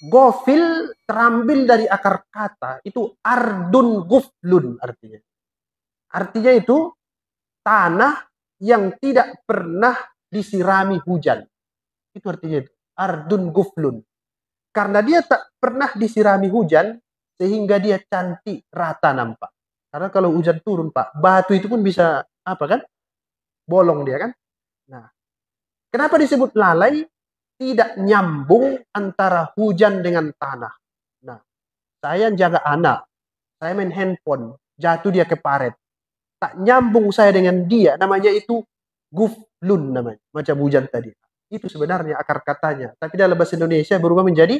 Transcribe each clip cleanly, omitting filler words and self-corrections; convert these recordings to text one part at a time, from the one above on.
Gofil terambil dari akar kata itu ardun guflun artinya. Artinya itu tanah yang tidak pernah disirami hujan. Itu artinya itu. Ardun guflun. Karena dia tak pernah disirami hujan, sehingga dia cantik rata nampak. Karena kalau hujan turun, Pak, batu itu pun bisa, apa kan? Bolong dia kan? Nah, kenapa disebut lalai? Tidak nyambung antara hujan dengan tanah. Nah, saya jaga anak. Saya main handphone. Jatuh dia ke paret. Tak nyambung saya dengan dia. Namanya itu guflun namanya. Macam hujan tadi. Itu sebenarnya akar katanya. Tapi dalam bahasa Indonesia berubah menjadi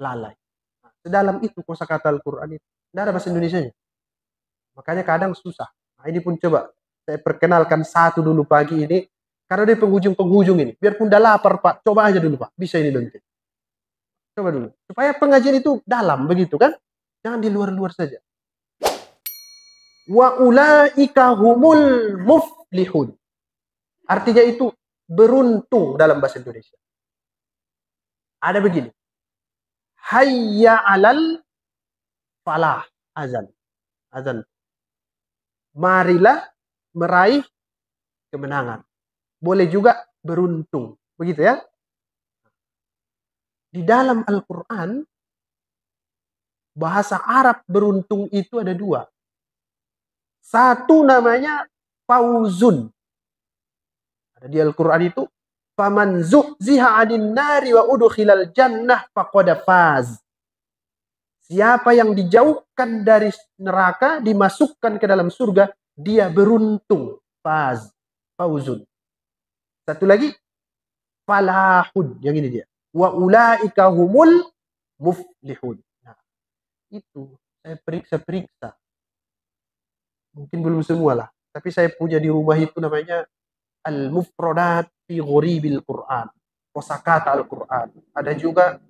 lalai. Nah, sedalam itu kosakata Al-Quran itu. Tidak ada bahasa Indonesianya. Makanya kadang susah. Nah, ini pun coba saya perkenalkan satu dulu pagi ini. Karena dia penghujung-penghujung ini. Biarpun udah lapar, Pak. Coba aja dulu, Pak. Bisa ini nanti. Coba dulu. Supaya pengajian itu dalam, begitu kan? Jangan di luar-luar saja. Wa ulaika humul muflihun. Artinya itu beruntung dalam bahasa Indonesia. Ada begini. Hayya alal falah. Azan. Azan. Marilah meraih kemenangan. Boleh juga beruntung. Begitu ya. Di dalam Al-Quran, bahasa Arab beruntung itu ada dua. Satu namanya fauzun. Ada di Al-Quran itu, faman zuhziha 'anil nari wa udkhilal jannah faqad faz. Siapa yang dijauhkan dari neraka, dimasukkan ke dalam surga, dia beruntung. Faz. Fauzun. Satu lagi, falahun. Yang ini dia. Wa ulaika humul muflihun. Nah, itu saya periksa-periksa. Mungkin belum semua lah. Tapi saya punya di rumah itu namanya Al-Mufradat fi Ghoribil Quran. Kosakata Al-Quran. Ada juga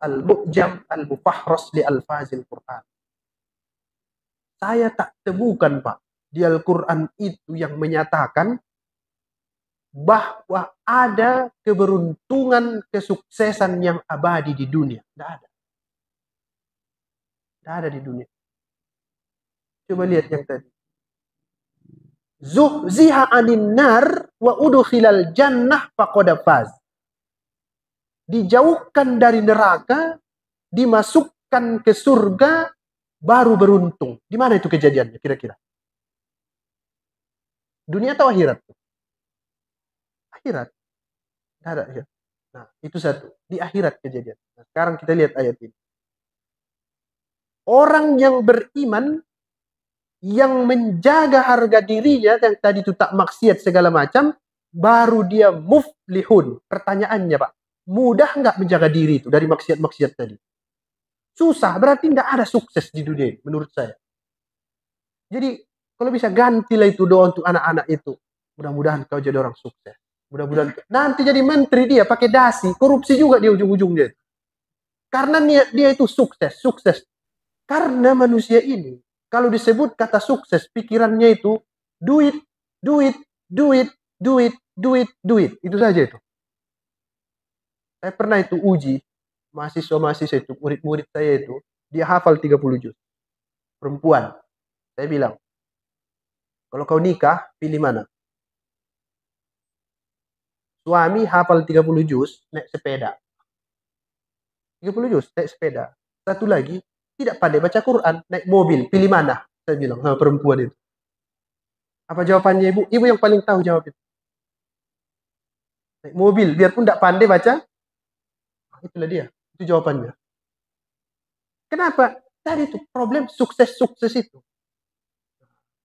Al-Mu'jam Al-Mufahras li Al-Fazil Quran. Saya tak temukan, Pak, di Al-Quran itu yang menyatakan bahwa ada keberuntungan, kesuksesan yang abadi di dunia. Tidak ada. Tidak ada di dunia. Coba lihat yang tadi. Zuhziha 'anin nar wa udkhilal jannah faqad faz. Dijauhkan dari neraka, dimasukkan ke surga, baru beruntung. Di mana itu kejadiannya kira-kira? Dunia atau akhirat? Akhirat. Ada ya. Nah, itu satu. Di akhirat kejadian. Nah, sekarang kita lihat ayat ini. Orang yang beriman, yang menjaga harga dirinya, yang tadi itu tak maksiat segala macam, baru dia muflihun. Pertanyaannya, Pak, mudah nggak menjaga diri itu dari maksiat-maksiat tadi? Susah, berarti nggak ada sukses di dunia ini, menurut saya. Jadi, kalau bisa gantilah itu doa untuk anak-anak itu. Mudah-mudahan kau jadi orang sukses. Mudah-mudahan nanti jadi menteri dia pakai dasi, korupsi juga di ujung-ujungnya. Karena dia itu sukses. Karena manusia ini, kalau disebut kata sukses, pikirannya itu duit. Itu saja itu. Saya pernah itu uji, mahasiswa-mahasiswa itu, murid-murid saya itu, dia hafal 30 juz. Perempuan. Saya bilang, kalau kau nikah, pilih mana? Suami hafal 30 juz, naik sepeda. 30 juz, naik sepeda. Satu lagi, tidak pandai baca Quran, naik mobil. Pilih mana? Saya bilang sama perempuan itu. Apa jawabannya ibu? Ibu yang paling tahu jawab itu. Naik mobil, biarpun tidak pandai baca. Itulah dia. Itu jawabannya. Kenapa? Tadi itu problem sukses itu.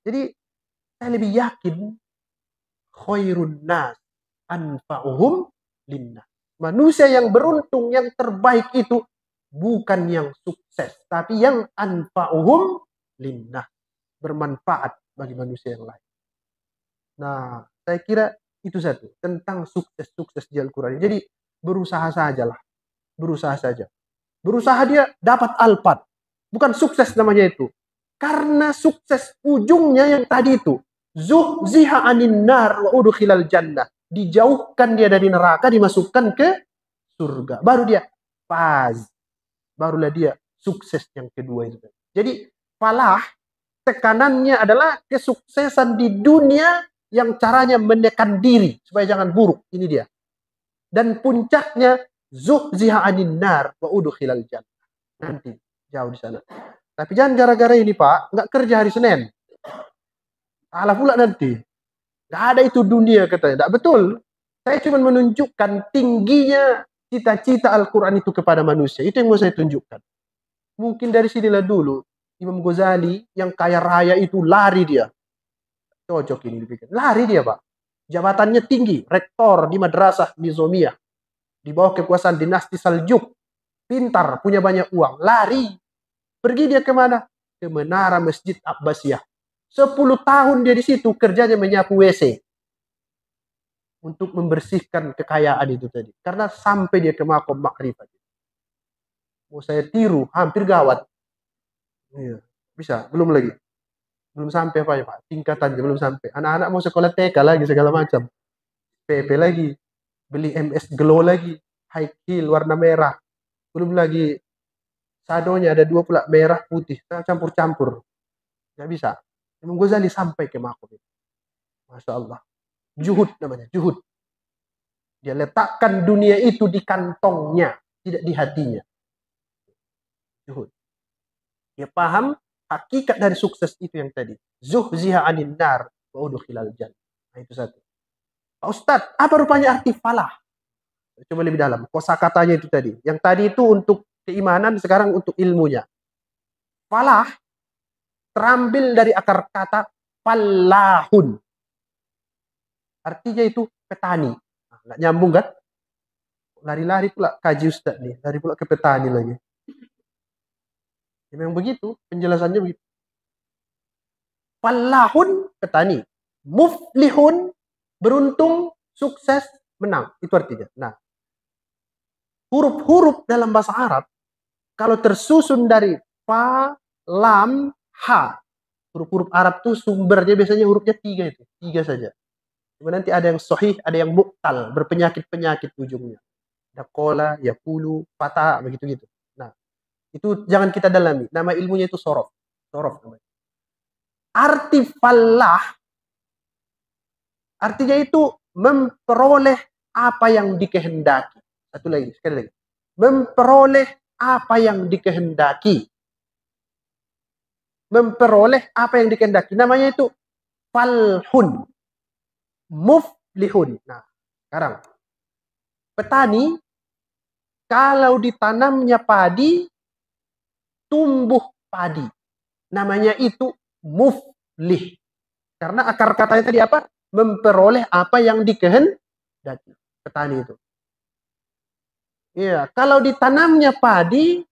Jadi, saya lebih yakin khairun nas anfa'uhum linnas. Manusia yang beruntung, yang terbaik itu bukan yang sukses, tapi yang anfa'uhum linnas, bermanfaat bagi manusia yang lain. Nah, saya kira itu satu tentang sukses di Al-Quran. Jadi berusaha sajalah, berusaha saja. Berusaha dia dapat Alphard, bukan sukses namanya itu. Karena sukses ujungnya yang tadi itu, zuhziha 'anin nar wa udkhilal jannah. Dijauhkan dia dari neraka, dimasukkan ke surga. Baru dia faz. barulah dia sukses yang kedua itu. Jadi falah tekanannya adalah kesuksesan di dunia yang caranya menekan diri supaya jangan buruk. Ini dia. Dan puncaknya zuhziha 'anil nar wa udkhilal jannah. Nanti jauh di sana. Tapi jangan gara-gara ini Pak, nggak kerja hari Senin. Salah pula nanti. Nggak ada itu dunia katanya. Nggak betul. Saya cuma menunjukkan tingginya cita-cita Al-Quran itu kepada manusia. Itu yang mau saya tunjukkan. Mungkin dari sinilah dulu Imam Ghazali yang kaya raya itu lari dia. Cocok ini dipikir. Lari dia Pak. Jabatannya tinggi. Rektor di Madrasah Nizamiyah. Di bawah kekuasaan dinasti Saljuk. Pintar, punya banyak uang. Lari. Pergi dia kemana? Ke menara Masjid Abbasiyah. 10 tahun dia di situ kerjanya menyapu WC. Untuk membersihkan kekayaan itu tadi. Karena sampai dia ke makom makrifat. Mau saya tiru, hampir gawat. Iya. Bisa, belum lagi. Belum sampai apa ya Pak? Tingkatannya belum sampai. Anak-anak mau sekolah TK lagi, segala macam. PP lagi. Beli MS Glow lagi. High heel warna merah. Belum lagi sadonya ada 2 pula, merah putih. Campur-campur. Nggak bisa. Imam Ghazali sampai ke makom itu. Masya Allah. Juhud namanya, juhud. Dia letakkan dunia itu di kantongnya, tidak di hatinya. Juhud. Dia paham hakikat dari sukses itu yang tadi. Zuhziha 'anil nar wa udkhilal jannah. Nah, itu satu. Pak Ustadz, apa rupanya arti falah? Coba lebih dalam. Kosakatanya itu tadi. Yang tadi itu untuk keimanan, sekarang untuk ilmunya. Falah terambil dari akar kata falahun. Artinya itu petani. Nah, nggak nyambung kan? Lari-lari pula kaji Ustadz nih. Lari pula ke petani lagi. Ya, memang begitu. Penjelasannya begitu. Falahun petani. Muflihun beruntung, sukses, menang. Itu artinya. Nah, huruf-huruf dalam bahasa Arab kalau tersusun dari fa, lam, ha. Huruf-huruf Arab tuh sumbernya biasanya hurufnya 3 itu. 3 saja. Cuma nanti ada yang sahih, ada yang mu'tal, berpenyakit-penyakit ujungnya. Ada kola, yakulu, fata, begitu-gitu. Nah, itu jangan kita dalami. Nama ilmunya itu sorof. Sorof namanya. Arti falah, artinya itu memperoleh apa yang dikehendaki. Satu lagi, sekali lagi. Memperoleh apa yang dikehendaki. Memperoleh apa yang dikehendaki. Namanya itu falhun. Muflihun. Nah, sekarang. Petani, kalau ditanamnya padi, tumbuh padi. Namanya itu muflih. Karena akar katanya tadi apa? Memperoleh apa yang dikehendaki. Petani itu. Iya, kalau ditanamnya padi,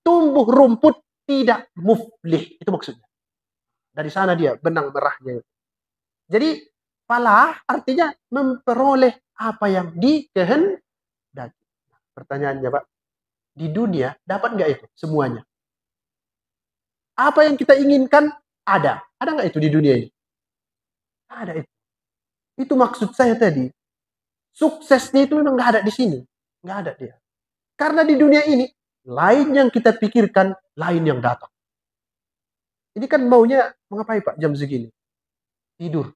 tumbuh rumput tidak muflih. Itu maksudnya. Dari sana dia benang merahnya. Jadi, falah artinya memperoleh apa yang dikehendaki. Pertanyaannya Pak, di dunia dapat nggak itu semuanya? Apa yang kita inginkan ada. Ada nggak itu di dunia ini? Ada itu. Itu maksud saya tadi. Suksesnya itu memang nggak ada di sini. Nggak ada dia. Karena di dunia ini, lain yang kita pikirkan, lain yang datang. Ini kan maunya mengapai Pak jam segini? Tidur.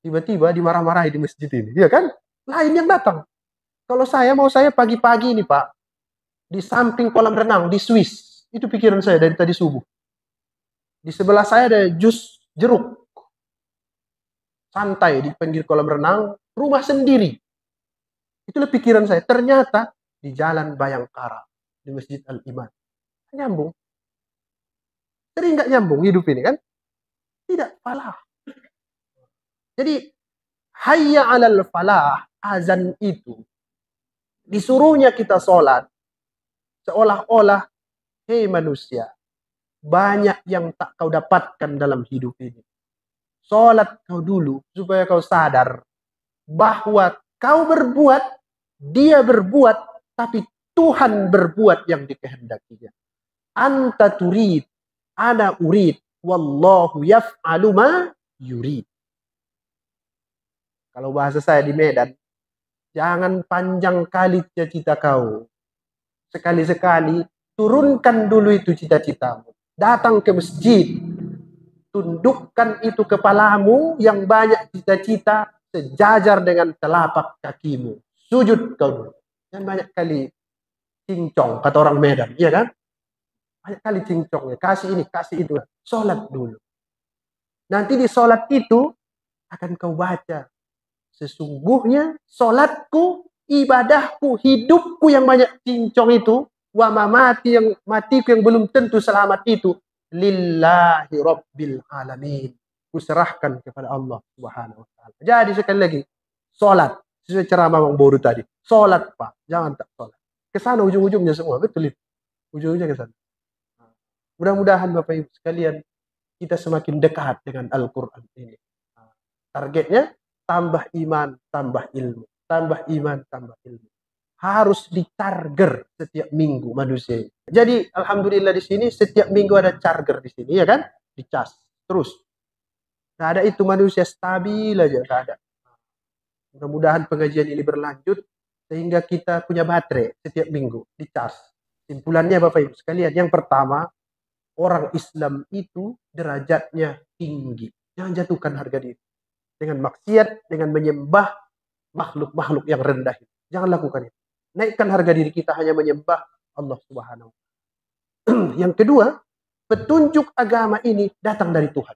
Tiba-tiba dimarah-marahi di masjid ini. Iya kan? Lain yang datang. Kalau saya pagi-pagi ini Pak. Di samping kolam renang di Swiss. Itu pikiran saya dari tadi subuh. Di sebelah saya ada jus jeruk. Santai di pinggir kolam renang. Rumah sendiri. Itulah pikiran saya. Ternyata di Jalan Bayangkara. Di Masjid Al-Iman. Nyambung. Sering nggak nyambung hidup ini kan? Tidak, falah. Jadi, hayya alal falah, azan itu. Disuruhnya kita sholat. Seolah-olah, hei manusia, banyak yang tak kau dapatkan dalam hidup ini. Sholat kau dulu, supaya kau sadar bahwa kau berbuat, dia berbuat, tapi Tuhan berbuat yang dikehendakinya. Anta turid, ana urid, wallahu yaf'alu ma yurid. Kalau bahasa saya di Medan, jangan panjang kali cita-cita kau. Sekali-sekali turunkan dulu itu cita-citamu. Datang ke masjid, tundukkan itu kepalamu yang banyak cita-cita sejajar dengan telapak kakimu. Sujud kau dulu. Dan banyak kali cincong, kata orang Medan, iya kan? Banyak kali cincongnya, kasih ini, kasih itu. Sholat dulu. Nanti di sholat itu akan kau baca, sesungguhnya sholatku, ibadahku, hidupku yang banyak cincong itu, wa mamati, yang matiku yang belum tentu selamat itu, lillahi rabbil alamin. Kuserahkan kepada Allah Subhanahu wa taala. Jadi sekali lagi, sholat sesuai ceramah Bang Boru tadi. Sholat, Pak, jangan tak sholat. Ke sana ujung-ujungnya semua, betul itu. Ujung-ujungnya ke sana. Mudah-mudahan Bapak Ibu sekalian, kita semakin dekat dengan Al-Quran ini. Targetnya tambah iman, tambah ilmu. Tambah iman, tambah ilmu. Harus ditarget setiap minggu manusia. Jadi alhamdulillah di sini setiap minggu ada charger di sini, ya kan? Dicas terus. Nggak ada itu manusia stabil aja, nggak ada. Mudah-mudahan pengajian ini berlanjut sehingga kita punya baterai setiap minggu dicas. Simpulannya Bapak Ibu sekalian, yang pertama, orang Islam itu derajatnya tinggi. Jangan jatuhkan harga diri dengan maksiat, dengan menyembah makhluk-makhluk yang rendah. Jangan lakukan itu. Naikkan harga diri kita hanya menyembah Allah Subhanahu. Yang kedua, petunjuk agama ini datang dari Tuhan.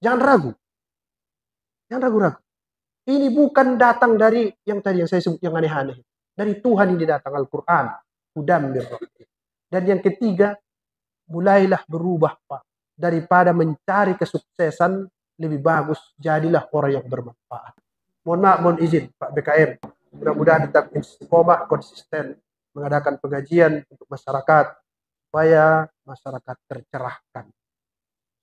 Jangan ragu. Jangan ragu-ragu. Ini bukan datang dari yang tadi yang saya sebut yang aneh-aneh. Dari Tuhan ini datang, Al-Quran. Dan yang ketiga, mulailah berubah, Pak. Daripada mencari kesuksesan, lebih bagus jadilah orang yang bermanfaat. Mohon maaf, mohon izin Pak BKM. Mudah-mudahan tetap istiqomah, konsisten mengadakan pengajian untuk masyarakat supaya masyarakat tercerahkan.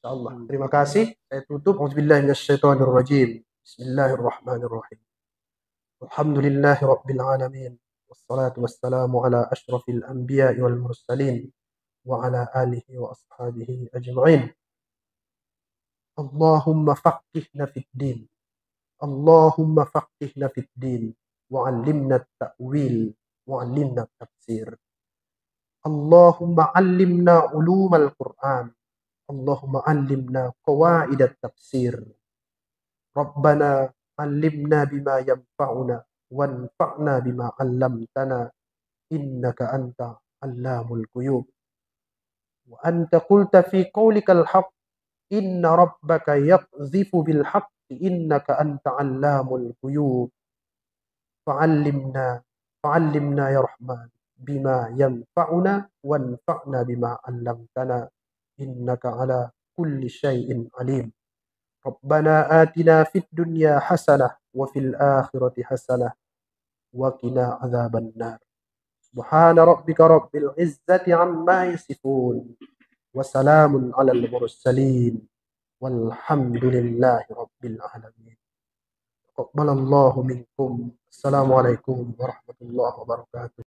Insyaallah. Terima kasih. Saya tutup. Auzubillahi minasyaitonirrajim. Bismillahirrahmanirrahim. Alhamdulillahi rabbil alamin. Wassalatu wassalamu ala asyrafil anbiya'i wal mursalin wa ala alihi wa ashabihi ajma'in. Allahumma faqihna fid din. Allahumma faqihna fid din wa 'allimna at-ta'wil wa 'allimna at-tafsir. Allahumma 'allimna ulumal Qur'an. Allahumma 'allimna qawaid at-tafsir. Rabbana 'allimna bima yanfa'una wanfa'na bima 'allamtana innaka anta 'allamul ghuyub. Wa anta qulta fi qawlikal haqq inna rabbaka yaqdhifu bil haqqi innaka anta 'allamul ghuyub. Fa'allimna ya Rahman bima yanfa'una wanfa'na bima 'allamtana innaka 'ala kulli syai'in 'alim. Rabbana atina fid dunya hasanah wa fil akhirati hasanah wa qina 'adzabannar. Subhana rabbika rabbil izzati 'amma yasifun wa salamun 'alal mursalin walhamdulillahi rabbil alamin. Taqabbalallahu minkum. Assalamualaikum warahmatullahi wabarakatuh.